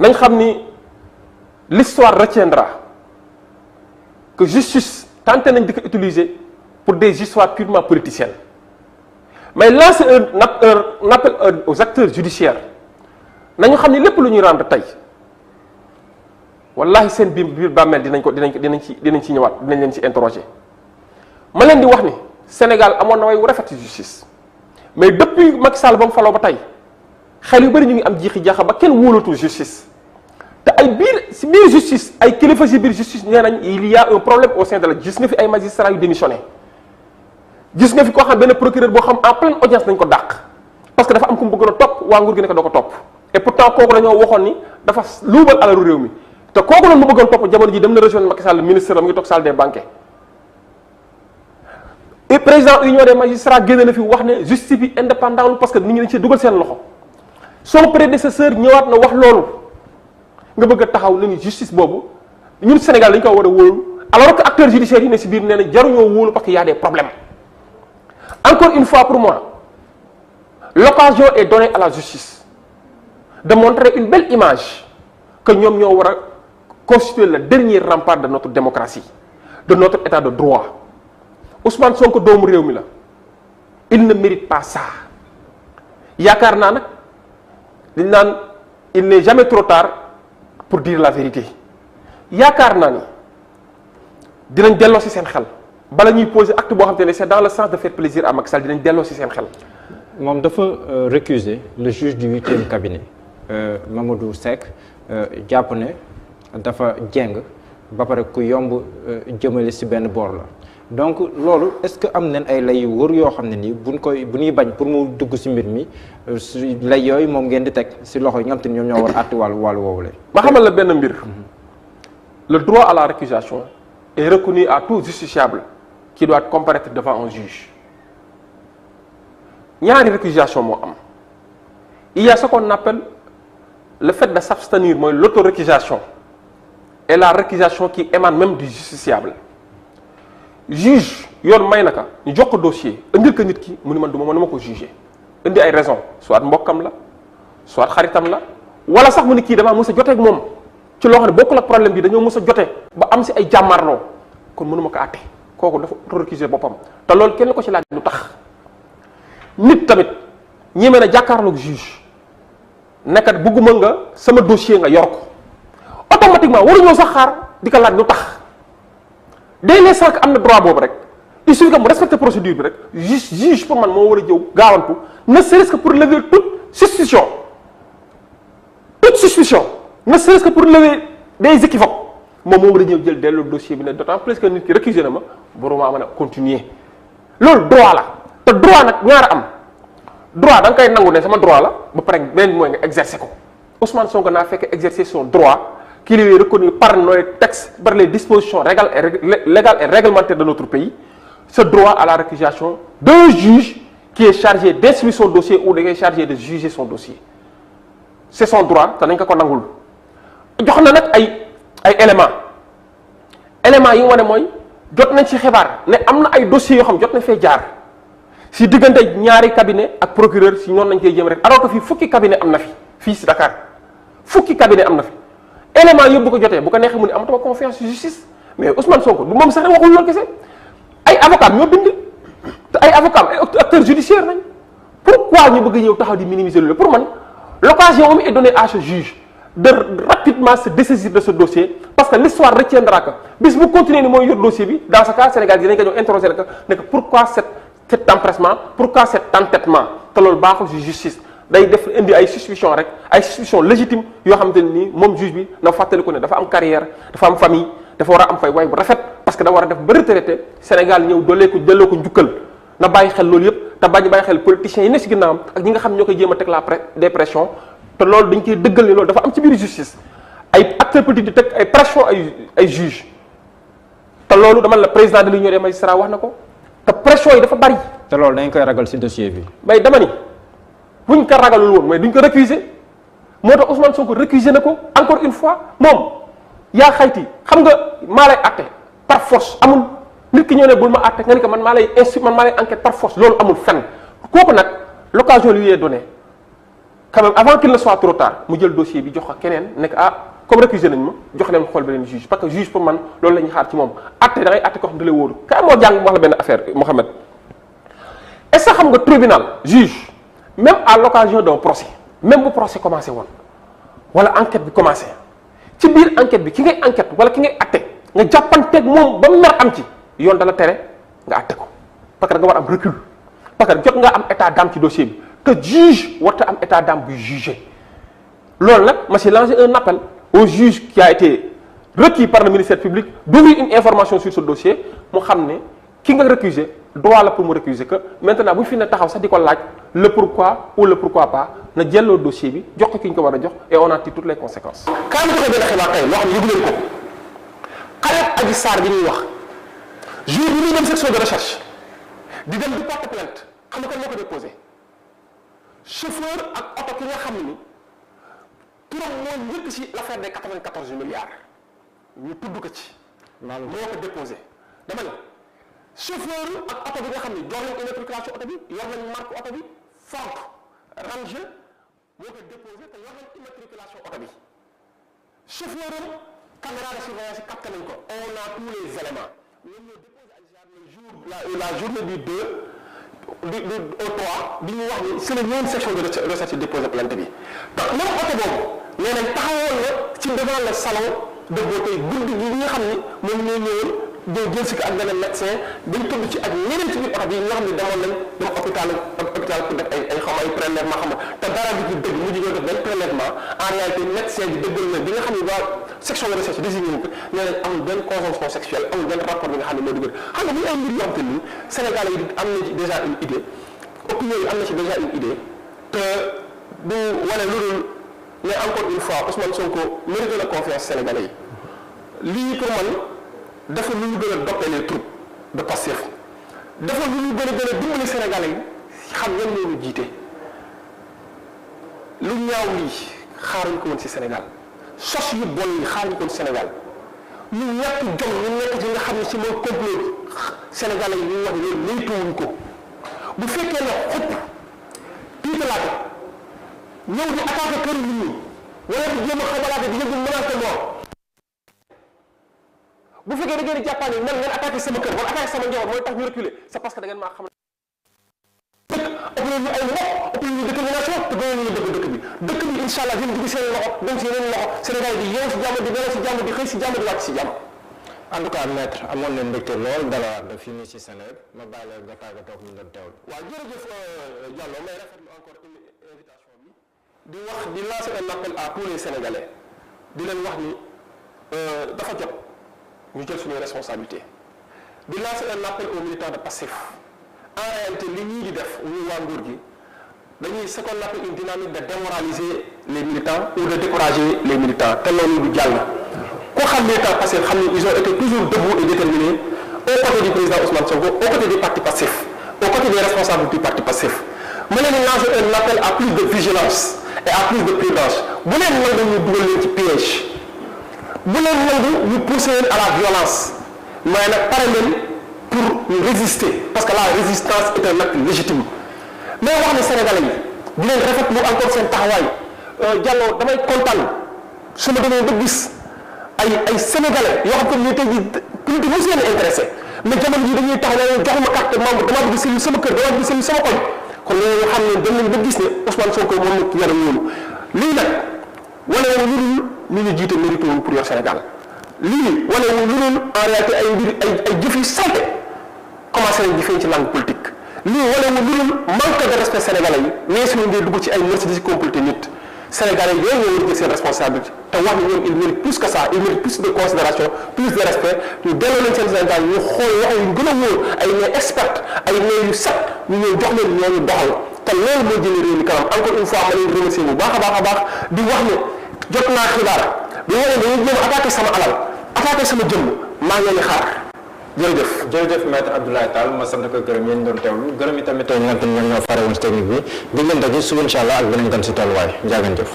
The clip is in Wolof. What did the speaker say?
nañ xam ni l'histoire retiendra que justice tenté nañ di ko utiliser pour des histoires purement politiciennes mais lancer un appel aux acteurs judiciaires nañu xam ni lépp lu ñuy rendre tey wallahi seen biir bàmmeel dinañ ci ñëwaat dinañ leen ci interroger ma leen di wax ni Sénégal amoon na way wu rafet ci justice mais depuis Macky Sall ba mu faloo ba tey xel yu bëri ñu ngi am jiixi jaaxa ba kenn wóolatul justice te ay biir justice ay kilifa si biir justice nee nañ il y a un problème au sein de la gis nga fi ay magistrats yu démissionné gis nga fi koo xam benn procureur boo xam en pleine audience nañ ko dàq parce que dafa am ku mu bëggoon a topp waa nguur gi ne ko doo ko topp et pourtant kooku dañoo waxoon ni dafa luubal alalu réew mi te kooku noonu mu bëggoon topp jamono ji dem na rejoindre Macky Sall ministre am ngi toog salle des banquets et président union des magistrats génne na fi wax ne justice bi indépendant parce que nit ñi dañ ci dugal seen loxo son prédécesseur ñëwaat na wax loolu nga bëgg a taxaw ne ni justice boobu ñun Sénégal dañu ko war a wóolu alors que acteurs judiciaires yi ne si biir nee na jaruñoo wóolu parce que y a des problèmes encore une fois pour moi l'occasion est donnée à la justice de montrer une belle image que ñoom ñoo war a constituer le dernier rempart de notre démocratie de notre état de droit Ousmane Sonko doomu réew mi la il ne mérite pas ça yaakaar naa nag liñ naan il n'est jamais trop tard pour dire la vérité yaakaar naa ni dinañ delloo ci seen xel bala ñuy poser acte boo xam te ne c'est dans le sens de faire plaisir à Macky Sall dinañ delloo ci seen xel. moom dafa récuser le juge du 8e cabinet Mamadou Seck jàpp ne dafa jeng ba pare ku yomb jëmale ci benn boor la donc loolu est-ce que am nañ ay lay yu wër yoo xam ne nii bu ñuy bañ pour mu dugg ci mbir mi lay yooyu moom ngeen di teg ci loxo yi nga xam te ni ñoom ñoo war a àtte wàllu woowule. ma xamal la benn mbir le droit à la récusation est reconnu à tout justiciable qui doit comparaître devant un juge ñaari récusation moo am il y a ce qu'on appelle le fait de s'abstenir mooy l'autorécusation et la récusation qui émane même du justiciable juge yoon may na ka ñu jox ko dossier indil ko nit ki mu ni man du ma ko juger indi ay raison soit mbokkam la soit xaritam la wala sax mu ni kii damaa mës a jotee ak moom ci loo xam ne bokkul ak problème bi dañoo mës a jotee ba am si ay jàmmarloo kon mënuma ko àtte kooku dafa auto-récuser boppam te loolu kenn ko ci laaj lu tax nit tamit ñeme na jàkkaarloog juge nekkat bëgguma nga sama dossier nga yor ko automatiquement waruñoo sax xaar di ko laaj lu tax dès l'instant que am na droit boobu rek il suffit que mu respecter procédure bi rek juge pour man moo war a jëw gaawantu ne serait-ce que pour lever toute suspicion ne serait-ce que pour lever des équivoques moom moo war a ñëw jël delloo dossier bi ne d'autant plus que nit ki récusé na ma boroma mën a continuer loolu droit la te droit nag ñaara am droit da nga koy nangu ne sama droit la ba pare beneen mooy nga exercer ko Ousmane Sonko naa fekk exercer son droit qui lui est reconnu par nos textes, par les dispositions légales et réglementaires de notre pays, ce droit à la récusation d'un juge qui est chargé d'instruire son dossier ou qui est chargé de juger son dossier. C'est son droit, te nañ ko nangul. jox na nag ay éléments yi nga wane mooy jot nañ ci xibaar ne am na ay dossiers yoo xam jot nañ fee jaar si diggante ñaari cabinet ak procureur si noonu nañ koy jëm rek alors que fii fukki cabinet am na fii si Dakar fukki cabinet am na fi. élément yëpp bu ko jotee bu ko neexee mu ne amatuma confiance ci justice mais Ousmane Sonko du moom sax rek waxul loolu kese ay avocats ñoo bind te ay avocats ay acteurs judiciaires nañ pourquoi ñu bëgg ñëw taxaw di minimiser loolu pour man l'occasion moom est donnée à ce juge de rapidement se dessaisir de ce dossier parce que l'histoire retiendra que bis bu continuer ni mooy yor dossier bi dans ce cas Sénégal dinañ ko ñëw interroger ne que pourquoi cet empressement pourquoi cet entêtement te loolu baaxul ci justice. day def indi ay suspicion rek ay suspicion légitime yoo xamante ne nii moom juge bi na fàttaliku ne dafa am carrière dafa am famille dafa war a am fay way bu rafet parce que da war a def ba retraité Sénégal ñëw delloo ko njukkal na bàyyi xel loolu yëpp te bàyyi xel politiciens yi ne si ginnaawam ak ñi nga xam ñoo koy jéem a teg des pressions te loolu dañ koy dëggal ni loolu dafa am ci biir justice ay acteurs politiques di teg ay pression ay juge te loolu dama la président de l'union des magistrats wax na ko te pression yi dafa bari. te loolu dañ koy ragal ci dossier bi. mais dama ni. buñ ko ragalul woon mais duñ ko récuser moo tax Ousmane Sonko récuser na ko encore une fois moom yaa xayti xam nga maa lay àtte par force amul nit ki ñëw ne bul ma àtte nga ni ko man maa lay enquête par force loolu amul fenn kooku nag l'occasion lui est donnée quand même avant qu'il ne soit trop tard mu jël dossier bi jox ko keneen nekk comme récusé nañ ma jox leen xool beneen juge parce que juge pour man loolu la ñuy xaar ci moom atte da ngay atte ko xam ne da lay wóoru ka moo jàng wax la benn affaire Mohamed est-ce que xam nga tribunal juge même à l'occasion d'un procès même bu procès commencé woon wala enquête bi commencé ci biir enquête bi ki ngay enquête wala ki ngay atte nga jàppanteeg moom ba mer am ci yoon dala tere nga atte ko parce que da nga war am recul parce que jot nga am état d'âme ci dossier bi te juge warta am état d'âme buy juger loolu nag ma si lancé un appel au juge qui a été requis par le ministère public d'ouvrir une information sur ce dossier mu xam ne ki nga récuser droit la pour mu récuser que maintenant bu ñu fi ne taxaw sax di ko laaj le pourquoi ou le pourquoi pas na jëlloo dossier bi jox ko ki ñu ko war a jox et on en tire toutes les conséquences. kaay ma joxe benn xibaar tey loo xam ne yëgu leen ko xale Adji Sarr bi ñuy wax jour bi muy dem section de recherche di dem di porter plainte xam nga kan moo ko déposé chauffeur ak oto ki nga xam ne ni turam moo njëkk ci l'affaire des 94 milliards ñu tudd ko ci. moo ko déposé dama ne chauffeur ak oto bi nga xam ne jox nañ immatriculation oto bi yor nañ marque oto bi Ford Ranger moo ko déposé te yor nañ immatriculation oto bi chauffeur am caméra de surveillance capté nañ ko on a tous les éléments ñoom ñoo déposé Adji Sarr le jour la journée du 2 au 3 bi ñu wax ni c'est la ñoom section de recherche déposé plainte bi donc même oto boobu nee nañ taxawoon na ci devant le salon de beauté guddi gi nga xam ni moom ñoo ñëwoon doo jël si ko ak beneen médecin dañ tudd ci ak ñeneen ci biir oto bi ñoo xam ne demoon nañ dem hôpital pour def ay xam ay prélèvement xam te dara bi ci dëgg mujj ñoo def benn prélèvement en réalité médecin bi dëggal na bi nga xam ne waa section de recherche désigné ko nee nañ amul benn conjonction sexuelle amul benn rapport bi nga xam ne moo dëggal xam nga bu ay mbir yoo xam te ni Sénégalais yi am na ci déjà une idée opinion yi am na ci déjà une idée te du wane lu dul mais encore une fois Ousmane Sonko mérite la confiance Sénégalais yi lii pour man dafa lu ñu gën a doper les troupes de Pastef dafa lu ñu gën a dimbali Sénégalais yi xam ñan ñoo ñu jiite lu ñaaw lii xaaruñ ko woon ci Sénégal sos yu bon yi xaaruñ ko woon ci Sénégal ñu ñàkk jom ñu nekk ci nga xam ne ci mooy complot bi Sénégalais yi ñu wax loolu laytuwuñ ko bu fekkee ne xupp tiitalaate ñëw di attaqué kër nit ñi wala di jéem a xamalaate di yëngu menacé mort bu fekkee da ngeen di jàppaan ni man ngeen attaqué sama kër wala attaqué sama njaboot mooy tax ñu reculer c'est parce que da ngeen maa xam ne dëkk ëpp ñu ay mbokk ëpp ñu détermination te gënoon ñu dëkk bi dëkk bi incha allah dina dugg seen loxo dem si yeneen loxo Sénégal di yeewu si jàmm di nelaw si jàmm di xëy si jàmm di wàcc si jàmm. en tout cas maître amoon nañ mbégte lool dalawaat da fii nii ci Sénégal ma bàyyi la nga tàggatoo ak ñu doon teewlu. waaw jërëjëf Diallo may rafetlu encore invitation bi di lancer un appel à tous les Sénégalais di leen wax ni dafa jot ñu jël suñuy responsabilité di lancer un appel aux militants de Pastef en réalité li ñuy di def ñu waa nguur gi dañuy ce qu'on appelle une dynamique de démoraliser les militants ou de décourager les militants te loolu du jàll koo xam militant Pastef xam ni ils ont été toujours debout et déterminés aux côtés du président Ousmane Sonko aux côtés du parti Pastef aux côtés des responsables du parti Pastef ma leen lancer un appel à plus de vigilance et à plus de prudence bu leen nangu ñu dugal leen ci piège bu leen nangu ñu pousser leen à la violence mais nag pare leen pour ñu résister parce que la résistance est un acte légitime mais wax ne Sénégalais yi di leen rafetlu encore seen taxawaay Diallo damay kontaan su ma demee ba gis ay Sénégalais yoo xam ne tey jii politique mu si leen intéressé mais jamono ji dañuy taxaw ne joxuma carte membre damaa bëgg cellule sama kër damaa bëgg cellule sama koñ kon loolu xam ne dem nañ ba gis ne Ousmane Sonko moom nag yaram loolu lii nag wane wu lu dul ñu ñu jiite mérite woon pour yor Sénégal lii wane wu lu dul en réalité ay mbir ay jëf yu salte commencé nañ di feeñ ci langue politique lii wane wu lu dul manque de respect sénégalais yi mais suñu ngeen dugg ci ay merci di complété nit Sénégalais yooyu ñoo war a jël seen responsabilité te wax ni ñoom il mérite plus que ça il mérite plus de considération plus de respect ñu delloo leen seen Sénégal ñu xool wax yu gën a wóor ay ne expert ay ne yu set ñu ñëw jox leen ñooñu doxal te loolu moo jëlee réew mi kanam encore une fois ma leen remercier bu baax a baax di wax ne jot naa xibaar bi nga ne dañuy ñëw attaqué sama alal attaqué sama jëmm maa ngi leen di xaar jërëjëf maître Abdoulaye Tall ma sant ko gërëm yéen doon teewlu gërëm itamit ñi nga xam ne ñoom ñoo fare woon si technique bi di leen daje suba incha allah ak beneen gan si tolluwaay jaa ngeen jëf